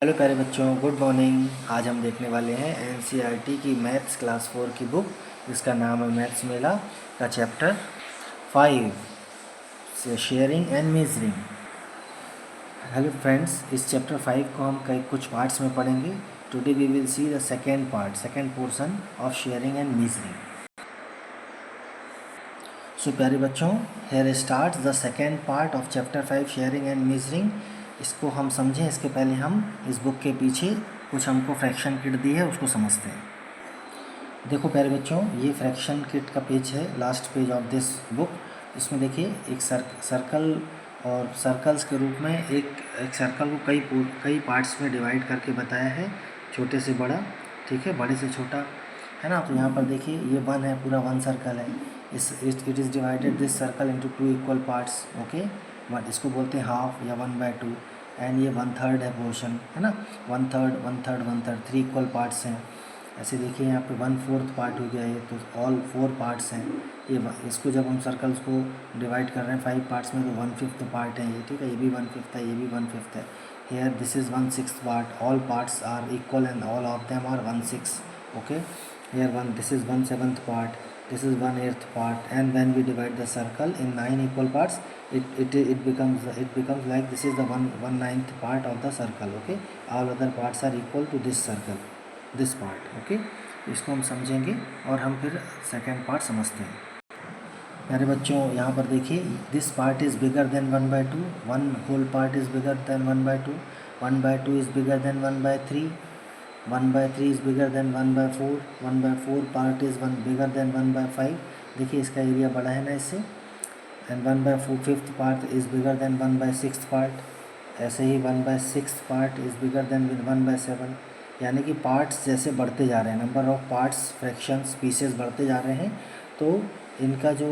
Hello प्यारे बच्चों, good morning. आज हम देखने वाले हैं एनसीईआरटी की मैथ्स क्लास 4 की बुक, जिसका नाम है मैथ्स मेला का चैप्टर 5 से sharing and measuring. Hello friends, इस चैप्टर 5 को हम कई कुछ पार्ट्स में पढ़ेंगे। Today we will see the second portion of sharing and measuring. So प्यारे बच्चों, here start the second part of chapter 5 sharing and measuring. इसको हम समझें इसके पहले हम इस बुक के पीछे कुछ हमको फ्रैक्शन किट दी है उसको समझते हैं। देखो प्यारे बच्चों, ये फ्रैक्शन किट का पेज है, last page of this book. इसमें देखिए एक सर्कल और सर्कल्स के रूप में एक सर्कल को कई पार्ट्स में डिवाइड करके बताया है, छोटे से बड़ा, ठीक है, बड़े से छोटा, है ना। तो यहाँ पर देखिए ये वन है, पूरा वन सर्कल है। It is divided this circle into 2 equal parts, okay. इसको बोलते हैं हाफ या 1/2। एंड ये 1/3 है पोर्शन, है ना। 1/3 1/3 1/3 3 इक्वल पार्ट्स हैं। ऐसे देखिए यहाँ पे 1/4 पार्ट हो गया ये, तो ऑल 4 पार्ट्स हैं ये। इसको जब हम सर्कल्स को डिवाइड कर रहे हैं 5 पार्ट्स में, तो 1/5 पार्ट है ये, ठीक है। ये भी 1/5 है, ये भी 1/5 है। Here this is 1/6 part, all parts are equal and all of them are 1/6, okay. Here this is 1/7 part, this is 1/8 part, and when we divide the circle in 9 equal parts, it becomes like this is the 1/9 part of the circle, okay. All other parts are equal to this circle, this part, okay. इसको हम समझेंगे और हम फिर second part समझते हैं। मेरे बच्चों यहाँ पर देखिए, this part is bigger than 1/2, one whole part is bigger than 1/2, 1/2 is bigger than 1/3, 1/3 is bigger than 1/4, 1/4 part is bigger than 1/5। देखिए इसका एरिया बड़ा है ना इससे। And 1/5 part is bigger than 1/6 part. ऐसे ही 1/6 पार्ट इज़ बिगर देन 1/7। यानी कि पार्ट्स जैसे बढ़ते जा रहे हैं, number of parts, fractions, pieces बढ़ते जा रहे हैं, तो इनका जो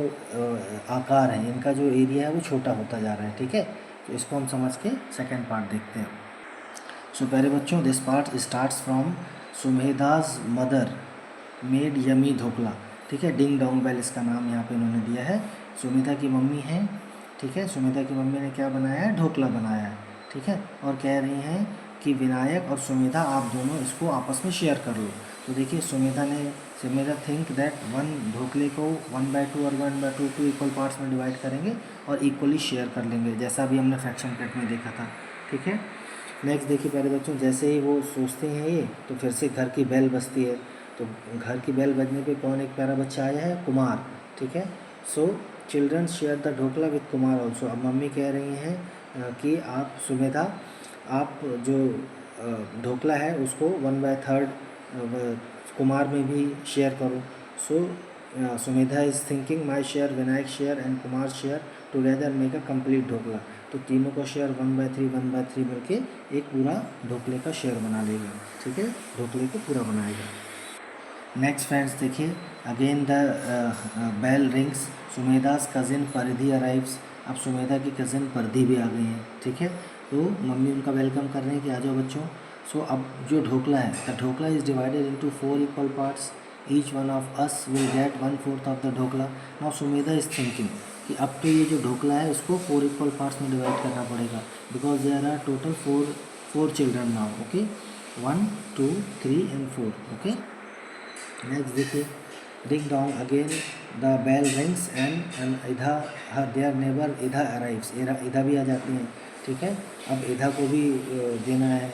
आकार है, इनका जो एरिया है वो छोटा होता जा रहा है, ठीक है। तो इसको हम समझ के सेकेंड पार्ट देखते हैं। सो प्यारे बच्चों, this part starts from Sumedha's mother made yummy dhokla, ठीक है। डिंग डोंग बेल इसका नाम यहाँ पे इन्होंने दिया है। सुमेधा की मम्मी हैं, ठीक है। सुमेधा की मम्मी ने क्या बनाया है? ढोकला बनाया है, ठीक है। और कह रही हैं कि विनायक और सुमेधा आप दोनों इसको आपस में शेयर कर लो। तो देखिए सुमेधा थिंक दैट वन ढोकले को 1/2 और 1/2 2 इक्वल पार्ट्स में डिवाइड करेंगे और इक्वली शेयर कर लेंगे, जैसा भी हमने फ्रैक्शन कट में देखा था, ठीक है। नेक्स्ट देखिए प्यारे बच्चों, जैसे ही वो सोचते हैं ये, तो फिर से घर की बेल बजती है। तो घर की बेल बजने पे कौन एक प्यारा बच्चा आया है? कुमार, ठीक है। So children share the dhokla with Kumar also. अब मम्मी कह रही हैं कि आप सुमेधा, आप जो ढोकला है उसको 1/3 कुमार में भी शेयर करो। So Sumedha is thinking my share, Vinayak share and Kumar share together make a complete dhokla. तो तीनों का शेयर 1/3 मिलके एक पूरा ढोकले का शेयर बना लेगा, ठीक है, ढोकले को पूरा बनाएगा। नेक्स्ट फ्रेंड्स देखिए, again the bell rings, Sumedha's cousin Paridhi arrives. अब सुमेधा की कज़िन परिधि भी आ गई हैं, ठीक है। तो मम्मी उनका वेलकम कर रहे हैं कि आ जाओ बच्चों। सो अब जो ढोकला है, the dhokla is divided into 4 equal parts, each one of us will get 1/4 of the dhokla. Now Sumedha is thinking कि अब तो ये जो ढोकला है उसको 4 इक्वल पार्ट्स में डिवाइड करना पड़ेगा, because there are total 4 children now, okay. 1 2 3 and 4, okay. Next देखिए, ding dong again the bell rings and Idha their neighbour Idha arrives. Idha भी आ जाती हैं, ठीक है। अब इधा को भी देना है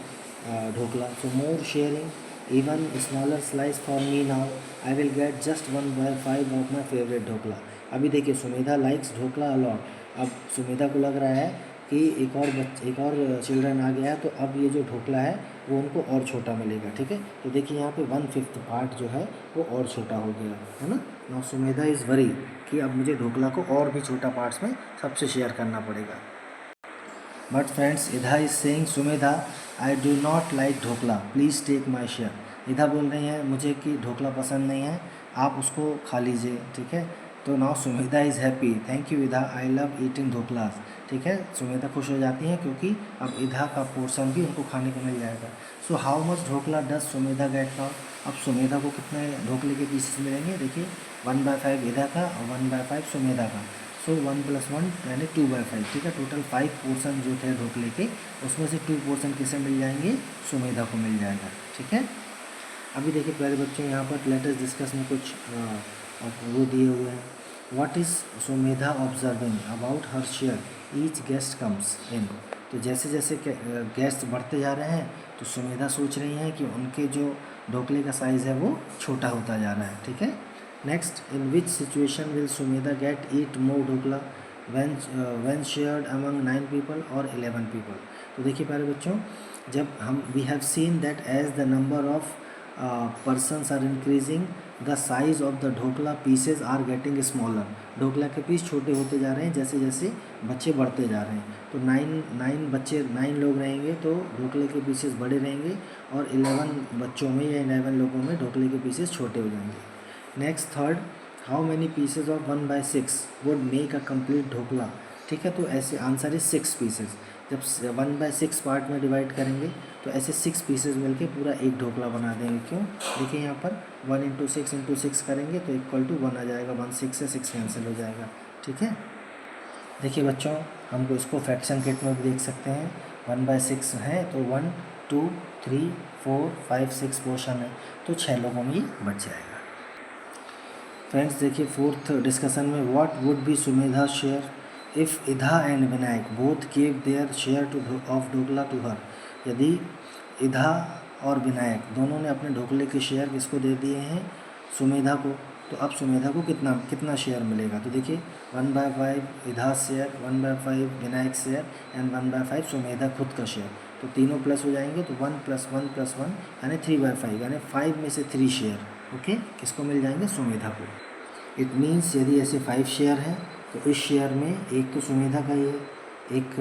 dhokla. So more sharing even smaller slice for me now, I will get just 1/5 of my favourite dhokla. अभी देखिए सुमेधा लाइक्स ढोकला अलॉट। अब सुमेधा को लग रहा है कि एक और चिल्ड्रन आ गया है, तो अब ये जो ढोकला है वो उनको और छोटा मिलेगा, ठीक है। तो देखिए यहाँ पे 1/5 पार्ट जो है वो और छोटा हो गया है ना। नाउ सुमेधा इज़ वरी कि अब मुझे ढोकला को और भी छोटा पार्ट्स में सबसे शेयर करना पड़ेगा। But friends, Idha is saying Sumedha I do not like dhokla, please take my share. Idha बोल रही हैं मुझे कि ढोकला पसंद नहीं है, आप उसको खा लीजिए, ठीक है। तो now Sumedha is happy, thank you Idha, I love eating dhoklas, ठीक है। सुमेधा खुश हो जाती हैं क्योंकि अब इधा का पोर्शन भी उनको खाने को मिल जाएगा। So how much dhokla does Sumedha get now. अब सुमेधा को कितने ढोकले के पीसेस मिलेंगे? देखिए 1/5 इधा का और 1/5 सुमेधा का। सो 1+1 यानी 2/5, ठीक है। टोटल 5 पोर्शन जो थे ढोकले के, उसमें से 2 पोर्शन किसे मिल जाएंगे, सुमेधा को मिल जाएगा, ठीक है। अभी देखिए प्यारे बच्चों, यहाँ पर लेटेस्ट डिस्कस में कुछ वो दिए हुए हैं। What is Sumedha observing about her share each guest comes in. तो जैसे जैसे गेस्ट बढ़ते जा रहे हैं तो सुमेधा सोच रही हैं कि उनके जो ढोकले का साइज़ है वो छोटा होता जा रहा है, ठीक है। Next, in which situation will Sumedha get eat more dhokla when shared among 9 people or 11 people। तो देखिए प्यारे बच्चों, जब हम we have seen that as the number of persons are increasing, the size of the dhokla pieces are getting smaller। Dhokla के piece छोटे होते जा रहे हैं जैसे जैसे बच्चे बढ़ते जा रहे हैं। तो 9 लोग रहेंगे तो ढोकले के पीसेस बड़े रहेंगे, और 11 बच्चों में या 11 लोगों में ढोकले के पीसेस छोटे हो जाएंगे। Next, third, how many pieces of 1/6 would make a complete dhokla. ठीक है, तो ऐसे आंसर इज 6 पीसेज। जब 1/6 पार्ट में डिवाइड करेंगे तो ऐसे 6 पीसेज मिलके पूरा एक ढोकला बना देंगे। क्यों? देखिए यहाँ पर 1 × 6 × 6 करेंगे तो इक्वल टू 1 आ जाएगा। 1 6 से 6 कैंसिल हो जाएगा, ठीक है। देखिए बच्चों, हमको इसको फ्रैक्शन किट में भी देख सकते हैं। 1/6 है तो 1 2 3 4 5 6 पोर्शन है, तो 6 लोगों में ये बच जाएगा। फ्रेंड्स देखिए फोर्थ डिस्कशन में, what would be Sumedha share if Idha and Vinayak both give their share of dhokla to her. यदि इधा और विनायक दोनों ने अपने ढोकले के शेयर किसको दे दिए हैं, सुमेधा को, तो अब सुमेधा को कितना शेयर मिलेगा। तो देखिए 1/5 Idha share, 1/5 Vinayak share and 1/5 Sumedha खुद का शेयर, तो तीनों प्लस हो जाएंगे। तो 1 + 1 + 1 यानी 3/5, यानी 5 में से 3 शेयर ओके किसको मिल जाएंगे, सुमेधा को। इट मीन्स यदि ऐसे 5 शेयर हैं तो इस शेयर में एक तो सुमेधा का ही है, एक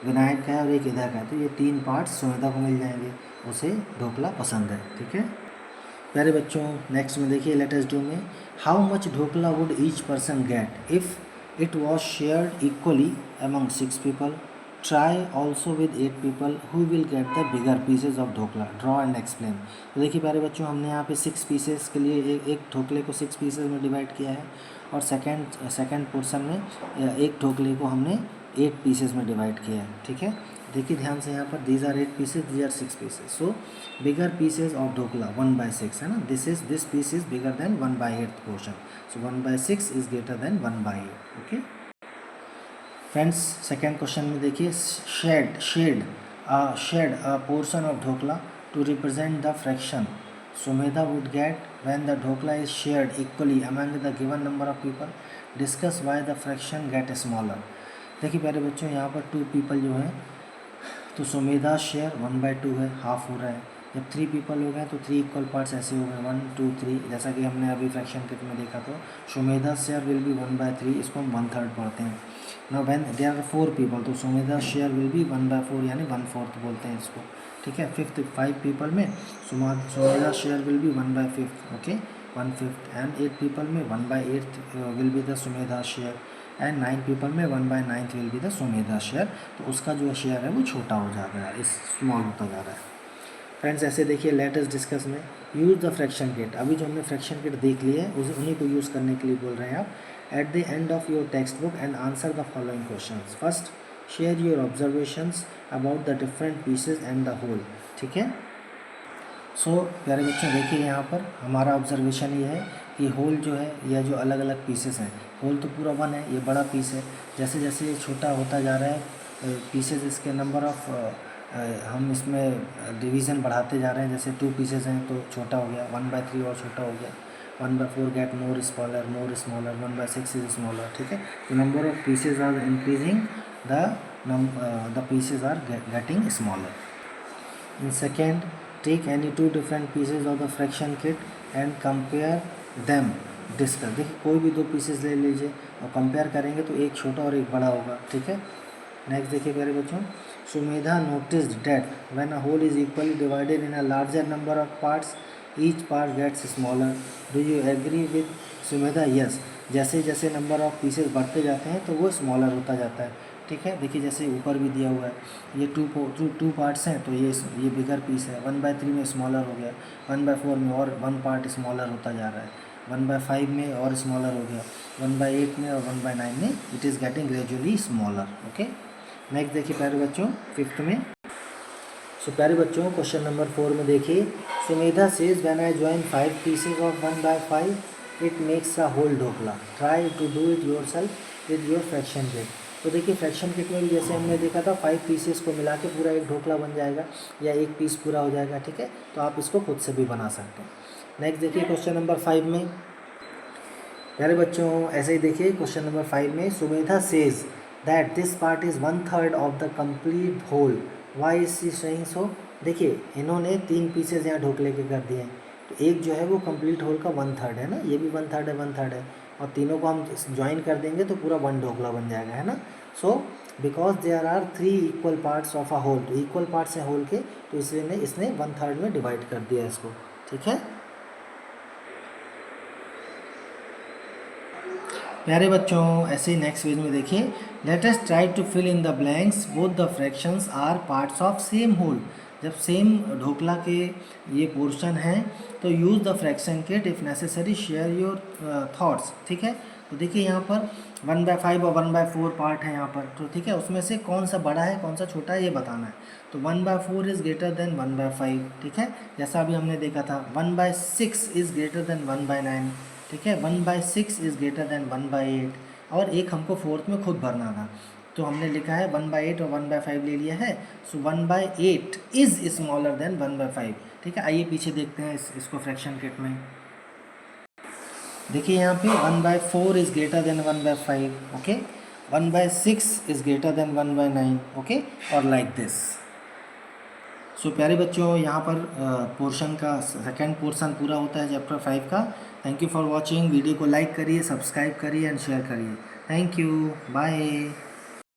विनायक का है और एक इधा का है, तो ये 3 पार्ट्स सुमेधा को मिल जाएंगे, उसे ढोकला पसंद है, ठीक है। प्यारे बच्चों, नेक्स्ट में देखिए लेटेस्ट डू में, how much dhokla would each person get if it was shared equally among 6 people. Try also with 8 people who will get the bigger pieces of dhokla, draw and explain. तो देखिए प्यारे बच्चों, हमने यहाँ पे 6 पीसेस के लिए एक ढोकले को 6 पीसेस में डिवाइड किया है, और सेकंड पोर्शन में एक ढोकले को हमने 8 पीसेस में डिवाइड किया है, ठीक है। देखिए ध्यान से यहाँ पर, these are 8 pieces, these are 6 pieces. So bigger pieces of dhokla 1/6 है ना, this piece is bigger than 1/8 portion, so 1/6 is greater than 1/8, okay. Friends second question में देखिए, shade a portion of dhokla to represent the fraction Sumedha would get when the dhokla is shared equally among the given number of people. Discuss why the fraction get smaller. देखिए प्यारे बच्चों, यहाँ पर 2 people जो हैं तो सुमेधा शेयर 1/2 है, हाफ हो रहा है। जब 3 पीपल हो गए तो 3 इक्वल पार्ट्स ऐसे हो गए 1 2 3, जैसा कि हमने अभी फ्रैक्शन किट में देखा। तो सुमेधा शेयर विल बी 1/3, इसको हम 1/3 पढ़ते हैं। Now when there are 4 people तो सुमेधा शेयर विल बी 1/4 यानी 1/4 बोलते हैं इसको, ठीक है। 5 पीपल में Sumedha share will be 1/5, okay 1/5, and 8 people में 1/8 will be the Sumedha share, and 9 people में 1/9 will be the Sumedha share. तो उसका जो शेयर है वो छोटा हो जा रहा है, स्मॉल होता जा रहा है। फ्रेंड्स ऐसे देखिए लेटेस्ट डिस्कस में, यूज़ द फ्रैक्शन किट। अभी जो हमने फ्रैक्शन किट देख लिया है उन्हीं को यूज़ करने के लिए बोल रहे हैं आप। At the end of your textbook and answer the following questions. First, share your observations about the different pieces and the whole, ठीक है। सो प्यारे बच्चों देखिए, यहाँ पर हमारा ऑब्जर्वेशन ये है कि होल जो है या जो अलग अलग पीसेस हैं, होल तो पूरा 1 है, ये बड़ा पीस है। जैसे जैसे ये छोटा होता जा रहा है पीसेस, इसके नंबर ऑफ हम इसमें डिवीज़न बढ़ाते जा रहे हैं। जैसे 2 पीसेस हैं तो छोटा हो गया, 1/3 और छोटा हो गया, 1/4 get more smaller, 1/6 is smaller, ठीक है। तो number of pieces are increasing, the pieces are getting smaller. In second, take any 2 different pieces of the fraction kit and compare them, discuss. देखिए कोई भी 2 पीसेस ले लीजिए और कंपेयर करेंगे तो एक छोटा और एक बड़ा होगा, ठीक है। नेक्स्ट देखिए प्यारे बच्चों, Sumedha noticed that when a whole is equally divided in a larger number of parts each part gets smaller. Do you agree with Sumedha? Yes. जैसे जैसे नंबर ऑफ पीसेस बढ़ते जाते हैं तो वो स्मॉलर होता जाता है, ठीक है। देखिए जैसे ऊपर भी दिया हुआ है, ये 2 पार्ट्स हैं तो ये बिगर पीस है, 1/3 में स्मॉलर हो गया, 1/4 में और 1 पार्ट स्मॉलर होता जा रहा है। 1/5 में और स्मॉलर हो गया, 1/8 में और 1/9 में it is getting gradually smaller. Okay, next देखिए प्यारे बच्चों 5th में। सो प्यारे बच्चों क्वेश्चन नंबर 4 में देखिए, Sumedha says when I join 5 pieces of 1/5 it makes a whole dhokla, try to do it yourself with your fraction kit. तो देखिए फ्रैक्शन किट में भी जैसे हमने देखा था 5 पीसेस को मिला के पूरा एक ढोकला बन जाएगा या एक पीस पूरा हो जाएगा, ठीक है। तो आप इसको खुद से भी बना सकते हैं। नेक्स्ट देखिए क्वेश्चन नंबर 5 में। प्यारे बच्चों ऐसे ही देखिए क्वेश्चन नंबर 5 में, Sumedha says that this part is 1/3 of the complete whole, why is she saying so. देखिए इन्होंने 3 पीसेज यहाँ ढोकले के कर दिए हैं, तो एक जो है वो कंप्लीट होल का 1/3 है ना, ये भी 1/3 है 1/3 है, और तीनों को हम ज्वाइन कर देंगे तो पूरा 1 ढोकला बन जाएगा, है ना। So because there are 3 equal parts of a whole, तो इक्वल पार्ट्स हैं होल के, तो इसलिए इसने 1/3 में डिवाइड कर दिया इसको, ठीक है। प्यारे बच्चों ऐसे ही नेक्स्ट पेज में देखिए, let us try to fill in the blanks both the fractions are parts of same whole. जब सेम ढोकला के ये पोर्शन हैं तो use the fraction kit if necessary, share your thoughts, ठीक है। तो देखिए यहाँ पर 1/5 और 1/4 पार्ट है यहाँ पर, तो ठीक है, उसमें से कौन सा बड़ा है कौन सा छोटा है ये बताना है। तो 1/4 इज़ ग्रेटर देन 1/5, ठीक है, जैसा अभी हमने देखा था। 1/6 इज़ ग्रेटर देन 1/9, ठीक है। 1/6 इज़ ग्रेटर देन 1/8, और एक हमको 4th में खुद भरना था, तो हमने लिखा है 1/8 और 1/5 ले लिया है। सो 1/8 इज़ स्मॉलर देन 1/5, ठीक है। आइए पीछे देखते हैं इसको फ्रैक्शन किट में। देखिए यहाँ पे 1/4 is greater than 1/5, okay. 1/6 is greater than 1/9, okay, और लाइक दिस। सो प्यारे बच्चों यहाँ पर पोर्शन का सेकेंड पोर्शन पूरा होता है चैप्टर 5 का। Thank you for watching. Video को लाइक करिए, सब्सक्राइब करिए एंड शेयर करिए। Thank you, bye.